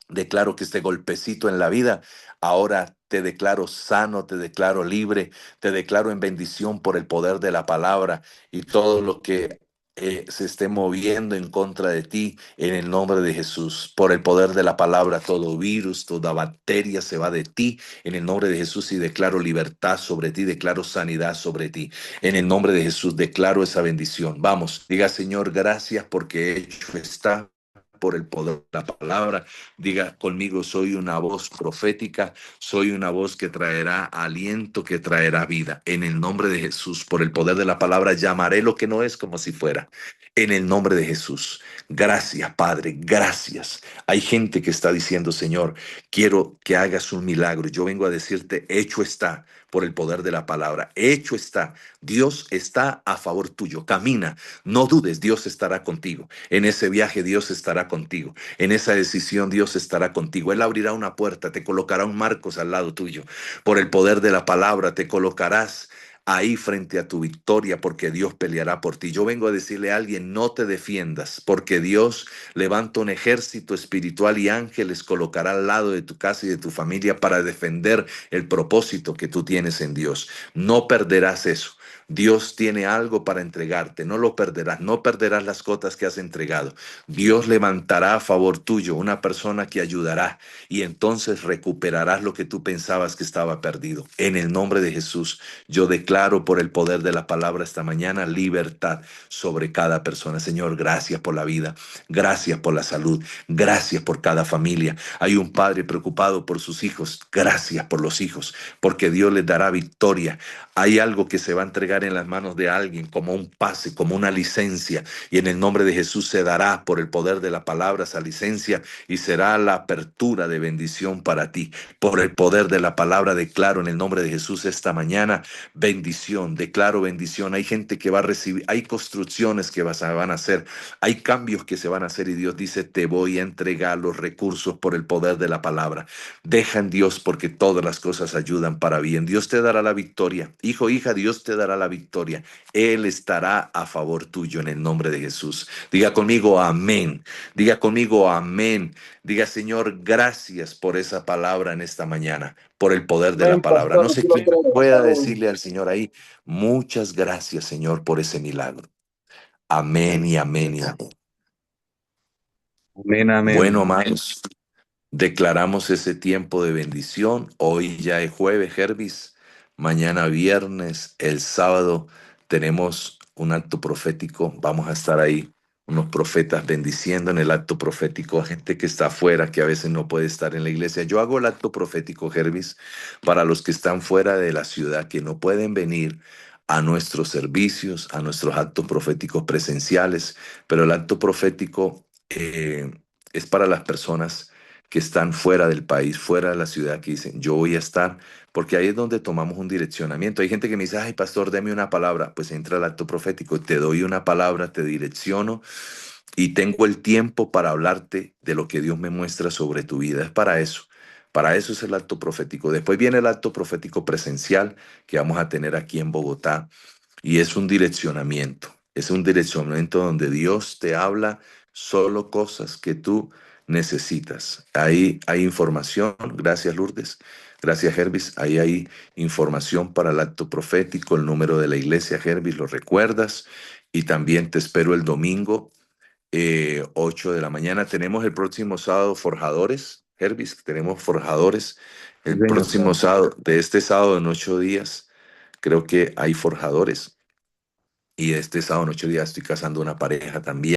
Declaro que este golpecito en la vida, ahora te declaro sano, te declaro libre, te declaro en bendición por el poder de la palabra y todo lo que se esté moviendo en contra de ti en el nombre de Jesús. Por el poder de la palabra, todo virus, toda bacteria se va de ti en el nombre de Jesús y declaro libertad sobre ti, declaro sanidad sobre ti. En el nombre de Jesús declaro esa bendición. Vamos, diga Señor, gracias porque hecho está por el poder de la palabra. Diga conmigo, soy una voz profética, soy una voz que traerá aliento, que traerá vida. En el nombre de Jesús, por el poder de la palabra, llamaré lo que no es como si fuera. En el nombre de Jesús. Gracias, Padre, gracias. Hay gente que está diciendo, Señor, quiero que hagas un milagro. Yo vengo a decirte, hecho está por el poder de la palabra. Hecho está. Dios está a favor tuyo. Camina. No dudes, Dios estará contigo. En ese viaje Dios estará contigo. En esa decisión Dios estará contigo. Él abrirá una puerta, te colocará un Marcos al lado tuyo. Por el poder de la palabra te colocarás ahí frente a tu victoria porque Dios peleará por ti. Yo vengo a decirle a alguien, no te defiendas porque Dios levanta un ejército espiritual y ángeles colocará al lado de tu casa y de tu familia para defender el propósito que tú tienes en Dios. No perderás eso. Dios tiene algo para entregarte, no lo perderás, no perderás las cotas que has entregado. Dios levantará a favor tuyo una persona que ayudará y entonces recuperarás lo que tú pensabas que estaba perdido. En el nombre de Jesús, yo declaro por el poder de la palabra esta mañana libertad sobre cada persona. Señor, gracias por la vida, gracias por la salud, gracias por cada familia. Hay un padre preocupado por sus hijos, gracias por los hijos, porque Dios les dará victoria. Hay algo que se va a entregar en las manos de alguien como un pase, como una licencia, y en el nombre de Jesús se dará por el poder de la palabra esa licencia y será la apertura de bendición para ti. Por el poder de la palabra declaro en el nombre de Jesús esta mañana bendición, declaro bendición. Hay gente que va a recibir, hay construcciones que van a hacer, hay cambios que se van a hacer y Dios dice, te voy a entregar los recursos por el poder de la palabra. Deja en Dios porque todas las cosas ayudan para bien. Dios te dará la victoria. Hijo, hija, Dios te dará la victoria. Él estará a favor tuyo en el nombre de Jesús. Diga conmigo amén. Diga conmigo amén. Diga Señor, gracias por esa palabra en esta mañana, por el poder de Amén, la palabra. pastor, No sé así lo quién creo. pueda Amén. decirle al Señor ahí, muchas gracias Señor por ese milagro. Amén y amén y amén. Amén, Bueno, amén. amados. Declaramos ese tiempo de bendición. Hoy ya es jueves, Jervis. Mañana viernes, el sábado tenemos un acto profético. Vamos a estar ahí, unos profetas bendiciendo en el acto profético a gente que está afuera, que a veces no puede estar en la iglesia. Yo hago el acto profético, Jervis, para los que están fuera de la ciudad, que no pueden venir a nuestros servicios, a nuestros actos proféticos presenciales, pero el acto profético es para las personas que están fuera del país, fuera de la ciudad, que dicen, yo voy a estar, porque ahí es donde tomamos un direccionamiento. Hay gente que me dice, ay, pastor, deme una palabra. Pues entra al acto profético, te doy una palabra, te direcciono y tengo el tiempo para hablarte de lo que Dios me muestra sobre tu vida. Es para eso. Para eso es el acto profético. Después viene el acto profético presencial que vamos a tener aquí en Bogotá y es un direccionamiento. Es un direccionamiento donde Dios te habla solo cosas que tú necesitas. Ahí hay información. Gracias, Lourdes. Gracias, Hervis. Ahí hay información para el acto profético, el número de la iglesia, Hervis, lo recuerdas. Y también te espero el domingo 8 de la mañana. Tenemos el próximo sábado forjadores, Hervis, tenemos forjadores. Sí, El señor. próximo sábado, de este sábado en 8 días, creo que hay forjadores. Y este sábado en 8 días estoy casando una pareja también.